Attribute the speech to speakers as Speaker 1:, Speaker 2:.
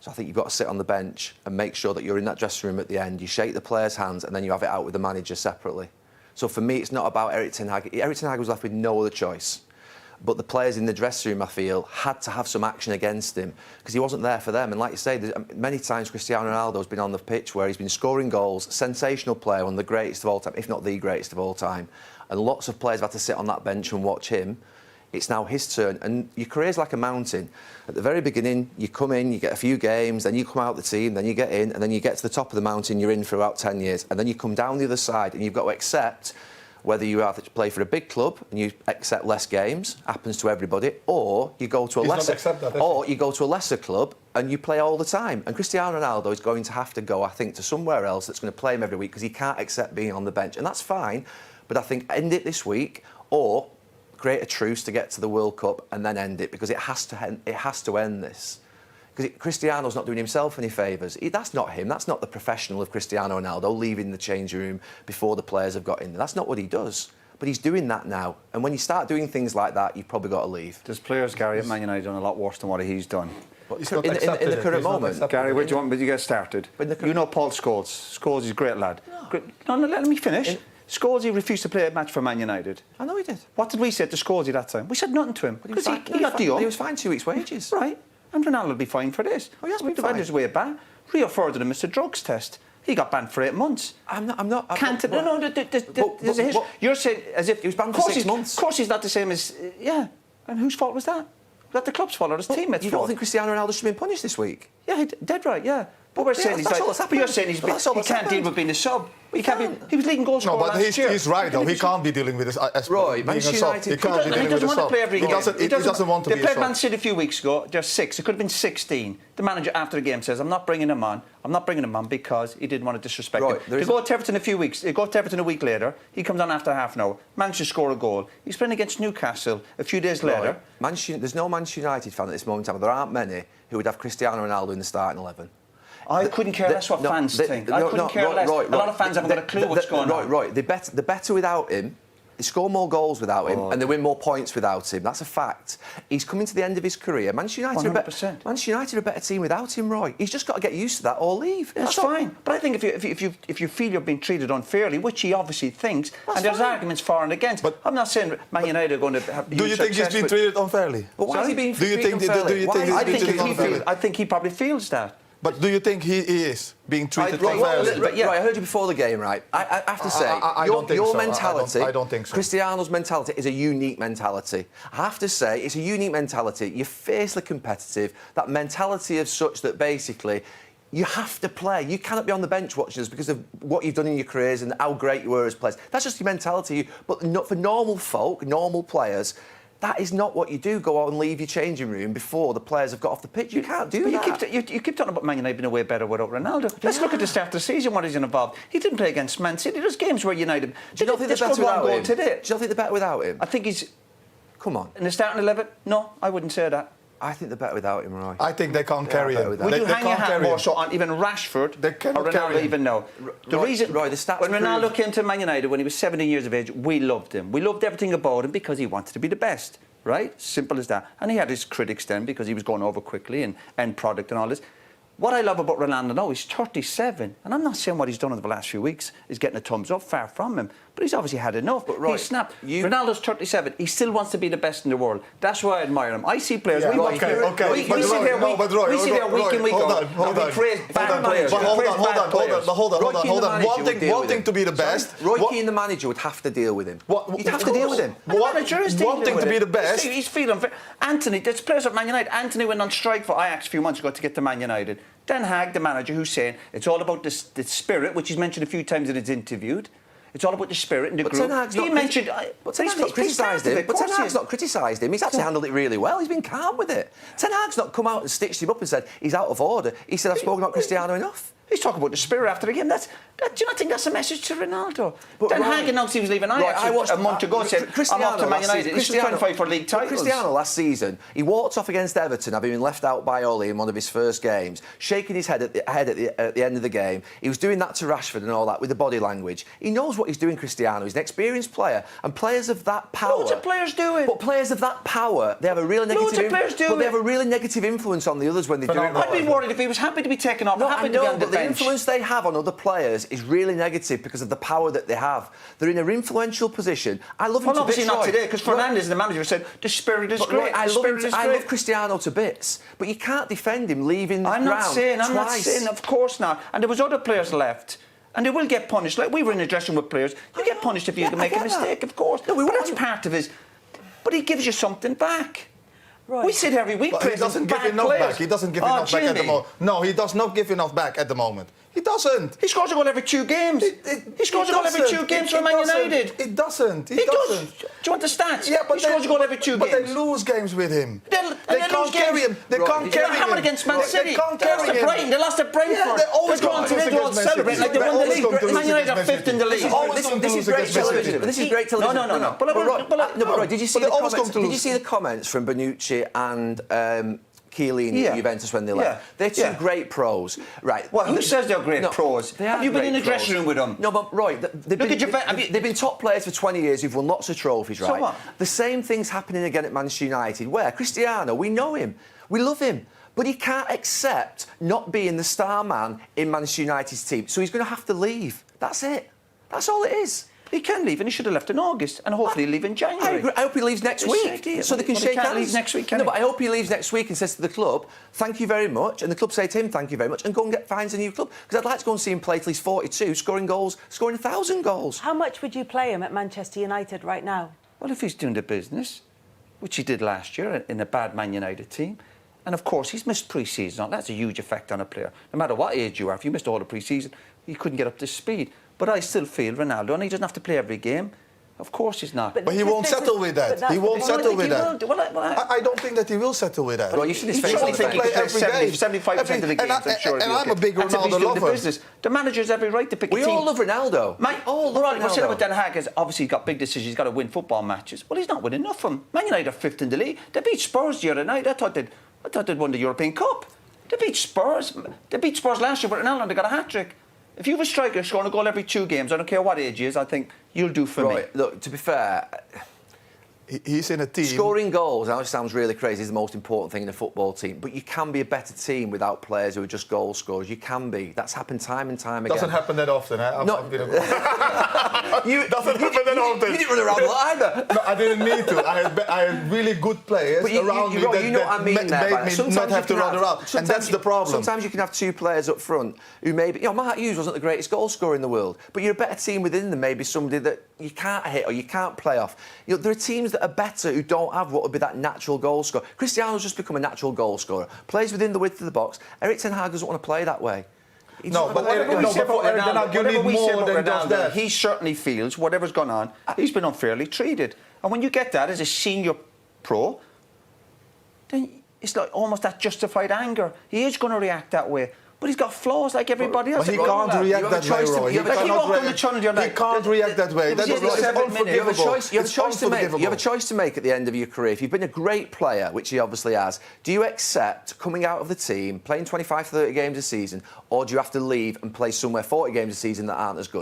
Speaker 1: So I think you've got to sit on the bench and make sure that you're in that dressing room at the end. You shake the players' hands and then you have it out with the manager separately. So for me, it's not about Erik ten Hag. Erik ten Hag was left with no other choice. But the players in the dressing room, I feel, had to have some action against him because he wasn't there for them. And like you say, many times Cristiano Ronaldo's been on the pitch where he's been scoring goals, sensational player, one of the greatest of all time, if not the greatest of all time. And lots of players have had to sit on that bench and watch him. It's now his turn, and your career's like a mountain. At the very beginning, you come in, you get a few games, then you come out the team, then you get in, and then you get to the top of the mountain, you're in for about 10 years, and then you come down the other side, and you've got to accept whether you have to play for a big club and you accept less games, happens to everybody, or you go to a lesser club and you play all the time. And Cristiano Ronaldo is going to have to go, I think, to somewhere else that's going to play him every week because he can't accept being on the bench, and that's fine. But I think end it this week, or create a truce to get to the World Cup and then end it, because it has to end this. Because Cristiano's not doing himself any favours. That's not him. That's not the professional of Cristiano Ronaldo leaving the changing room before the players have got in there. That's not what he does. But he's doing that now. And when you start doing things like that, you've probably got to leave.
Speaker 2: There's players, Gary, at Man United done a lot worse than what he's done.
Speaker 1: In the current moment.
Speaker 2: Gary, where do you want me to get started? You know Paul Scholes. Scholes is a great lad. No, let me finish. Scholes refused to play a match for Man United.
Speaker 1: I know he did.
Speaker 2: What did we say to Scholes that time? We said nothing to him. Because he got the young.
Speaker 1: He was fined 2 weeks' wages.
Speaker 2: Right. And Ronaldo will be fined for this.
Speaker 1: Oh, he has been fined.
Speaker 2: His way back. Rio furthered him as a drugs test. He got banned for 8 months.
Speaker 1: I'm not.
Speaker 2: There's a history. You're saying as if
Speaker 1: he was banned for 6 months.
Speaker 2: Of course, he's not the same as yeah. And whose fault was that? Was that the club's fault or his teammates' fault?
Speaker 1: You don't think Cristiano Ronaldo should have been punished this week?
Speaker 2: Yeah, dead right. Yeah. But we're saying you're saying he can't deal with being a sub. He was leading goal scorer last year.
Speaker 3: He's right though. He can't be dealing with this as
Speaker 1: Roy,
Speaker 3: being a sub. He can't be dealing with a sub.
Speaker 2: He doesn't want to play every game.
Speaker 3: He doesn't want to be a sub.
Speaker 2: They played Man City a few weeks ago. There's 6. It could have been 16. The manager after the game says, "I'm not bringing him on. I'm not bringing him on because he didn't want to disrespect him." They go to Everton a few weeks. They go to Everton a week later. He comes on after half an hour. Managed to score a goal. He's playing against Newcastle a few days later.
Speaker 1: There's no Manchester United fan at this moment in time. There aren't many who would have Cristiano Ronaldo in the starting 11.
Speaker 2: I couldn't care less what fans think. I couldn't care less. A lot of fans haven't got a clue what's going on.
Speaker 1: Right. They're better without him. They score more goals without him, and they win more points without him. That's a fact. He's coming to the end of his career. Manchester United are a better team without him, Roy. He's just got to get used to that or leave.
Speaker 2: That's fine. But I think if you feel you're being treated unfairly, which he obviously thinks, and there's arguments for and against. But I'm not saying Man United are going to have.
Speaker 3: Do you think he's being treated unfairly?
Speaker 1: But why is he being treated unfairly?
Speaker 2: I think he probably feels that.
Speaker 3: But do you think he is being treated unfairly?
Speaker 1: Right, I heard you before the game, right? I have to say, your mentality,
Speaker 3: I don't think so.
Speaker 1: Cristiano's mentality is a unique mentality. I have to say, it's a unique mentality. You're fiercely competitive. That mentality of such that basically you have to play. You cannot be on the bench watching us because of what you've done in your careers and how great you were as players. That's just your mentality. But not for normal folk, normal players. That is not what you do. Go out and leave your changing room before the players have got off the pitch. You can't do that.
Speaker 2: You keep talking about Man United being way better without Ronaldo. Let's look at the start of the season, what he's involved. He didn't play against Man City. There's games where United...
Speaker 1: Do you not think they're better without him? Do you not think they're better without him?
Speaker 2: I think he's...
Speaker 1: Come on.
Speaker 2: In the starting 11? No, I wouldn't say that.
Speaker 1: I think they're better without him, Roy.
Speaker 3: I think they can't carry him.
Speaker 2: Would you hang your hat more so on even Rashford or Ronaldo even now? The reason...
Speaker 1: Roy, the stats
Speaker 2: when Ronaldo came to Man United when he was 17 years of age, we loved him. We loved everything about him because he wanted to be the best. Right? Simple as that. And he had his critics then because he was going over quickly and end product and all this. What I love about Ronaldo now, he's 37. And I'm not saying what he's done over the last few weeks is getting a thumbs up, far from him. But he's obviously had enough. But he snapped. Ronaldo's 37. He still wants to be the best in the world. That's why I admire him. I see players...
Speaker 3: We sit
Speaker 2: here week in, week out.
Speaker 3: Hold on. One thing to be the best...
Speaker 1: Roy Keane, the manager, would have to deal with him. He'd have to deal with him.
Speaker 3: One thing to be the best...
Speaker 2: He's feeling... Anthony, there's players at Man United. Anthony went on strike for Ajax a few months ago to get to Man United. Ten Hag, the manager, who's saying it's all about the spirit, which he's mentioned a few times in his interview. It's all about the spirit in the group. He mentioned...
Speaker 1: But Ten Hag's not criticised him. But Ten Hag's not criticised him. He's actually handled it really well. He's been calm with it. Ten Hag's not come out and stitched him up and said he's out of order. He said, I've spoken about Cristiano enough.
Speaker 2: He's talking about the spirit after the game. Do you not think that's a message to Ronaldo?
Speaker 1: But
Speaker 2: Dan Hag announced he was leaving Ajax a month ago. Said, I'm off to Man United. He's trying to fight for league titles.
Speaker 1: Cristiano last season, he walked off against Everton, having been left out by Ole in one of his first games, shaking his head at the end of the game. He was doing that to Rashford and all that with the body language. He knows what he's doing, Cristiano. He's an experienced player, and players of that power.
Speaker 2: Loads of players do it.
Speaker 1: But players of that power, they have a really negative.
Speaker 2: Loads of players do
Speaker 1: but they
Speaker 2: it.
Speaker 1: have a really negative influence on the others when they do it.
Speaker 2: I'd be worried if he was happy to be taken off.
Speaker 1: No,
Speaker 2: happy
Speaker 1: I
Speaker 2: to be
Speaker 1: know,
Speaker 2: on the
Speaker 1: but the
Speaker 2: bench.
Speaker 1: influence they have on other players is really negative because of the power that they have. They're in an influential position. I love him to bits.
Speaker 2: Obviously not today, because Fernandes, the manager, said the spirit is great.
Speaker 1: I love Cristiano to bits, but you can't defend him leaving the ground
Speaker 2: I'm not saying, of course not. And there was other players left. And they will get punished. Like, we were in a dressing room with players. You get punished if you make a mistake, of course. No, that's part of his... But he gives you something back. Right. We sit here every week.
Speaker 3: But he doesn't give enough back. He doesn't give enough back at the moment. No, he does not give enough back at the moment. He doesn't.
Speaker 2: He scores a goal every 2 games. He scores a goal every 2 games for Man United.
Speaker 3: It doesn't.
Speaker 2: He does. Do you want the stats?
Speaker 3: Yeah, but
Speaker 2: he scores a goal every 2 games.
Speaker 3: But they lose games with him.
Speaker 2: They
Speaker 3: can't carry him. They can't carry him.
Speaker 2: They hammered against Man City.
Speaker 3: They can't carry him.
Speaker 2: They lost to Brentford.
Speaker 3: Yeah, they're always going to lose against Man City.
Speaker 2: Like they won the league. Man United are 5th in the league.
Speaker 1: This is great television. This is great television.
Speaker 2: No.
Speaker 1: But did you see the comments from Bonucci and Keane at Juventus when they left? They're two great pros, right?
Speaker 2: Well, who says they're great pros? Have you been in a dressing room with them?
Speaker 1: No, but they've been top players for 20 years who've won lots of trophies, right?
Speaker 2: So what?
Speaker 1: The same thing's happening again at Manchester United, where Cristiano, we know him, we love him, but he can't accept not being the star man in Manchester United's team, so he's going to have to leave. That's it. That's all it is.
Speaker 2: He can leave, and he should have left in August, and hopefully he'll leave in January.
Speaker 1: I agree. I hope he leaves next week, so they can shake hands.
Speaker 2: Leave next week,
Speaker 1: but I hope he leaves next week and says to the club, "Thank you very much," and the club say to him, "Thank you very much," and go and finds a new club. Because I'd like to go and see him play till he's 42, scoring 1,000 goals.
Speaker 4: How much would you play him at Manchester United right now?
Speaker 2: Well, if he's doing the business, which he did last year in a bad Man United team, and of course he's missed pre-season. That's a huge effect on a player. No matter what age you are, if you missed all the pre-season, you couldn't get up to speed. But I still feel Ronaldo, and he doesn't have to play every game. Of course he's not.
Speaker 3: But he won't settle with that. He won't settle with that. I don't think that he will settle with that.
Speaker 1: Well, you should his face.
Speaker 2: He play every game. 75% of the games, I'm sure.
Speaker 3: And I'm a big Ronaldo lover.
Speaker 2: The manager's every right to pick a team.
Speaker 1: We all love Ronaldo.
Speaker 2: What's said about Den Hag is obviously he's got big decisions. He's got to win football matches. Well, he's not winning enough of them. Man United are 5th in the league. They beat Spurs the other night. I thought they'd won the European Cup. They beat Spurs. They beat Spurs last year with Ronaldo and they got a hat-trick. If you have a striker scoring a goal every 2 games, I don't care what age he is, I think you'll do for me.
Speaker 1: Look, to be fair,
Speaker 3: he's in a team.
Speaker 1: Scoring goals, I know it sounds really crazy, is the most important thing in a football team. But you can be a better team without players who are just goal scorers. You can be. That's happened time and time again.
Speaker 3: Doesn't happen that often.
Speaker 1: Doesn't
Speaker 3: happen that often.
Speaker 1: You didn't run around a lot either.
Speaker 3: No, I didn't need to. I had really good players around me that made me not have to run around. And that's the problem.
Speaker 1: Sometimes you can have 2 players up front who maybe... Mark Hughes wasn't the greatest goal scorer in the world, but you're a better team within them, maybe somebody that you can't hit or you can't play off. There are teams that are better who don't have what would be that natural goal scorer. Cristiano's just become a natural goal scorer. Plays within the width of the box. Eric Ten Hag doesn't want to play that way.
Speaker 3: But Eric Ten Hag, you need more than just that.
Speaker 2: He certainly feels whatever's gone on, he's been unfairly treated. And when you get that as a senior pro, then it's like almost that justified anger. He is going to react that way. But he's got flaws like everybody else.
Speaker 3: But he can't react that way, Roy. He can't react that way. That is unforgivable.
Speaker 1: You have a choice to make at the end of your career. If you've been a great player, which he obviously has, do you accept coming out of the team, playing 25, 30 games a season, or do you have to leave and play somewhere 40 games a season that aren't as good?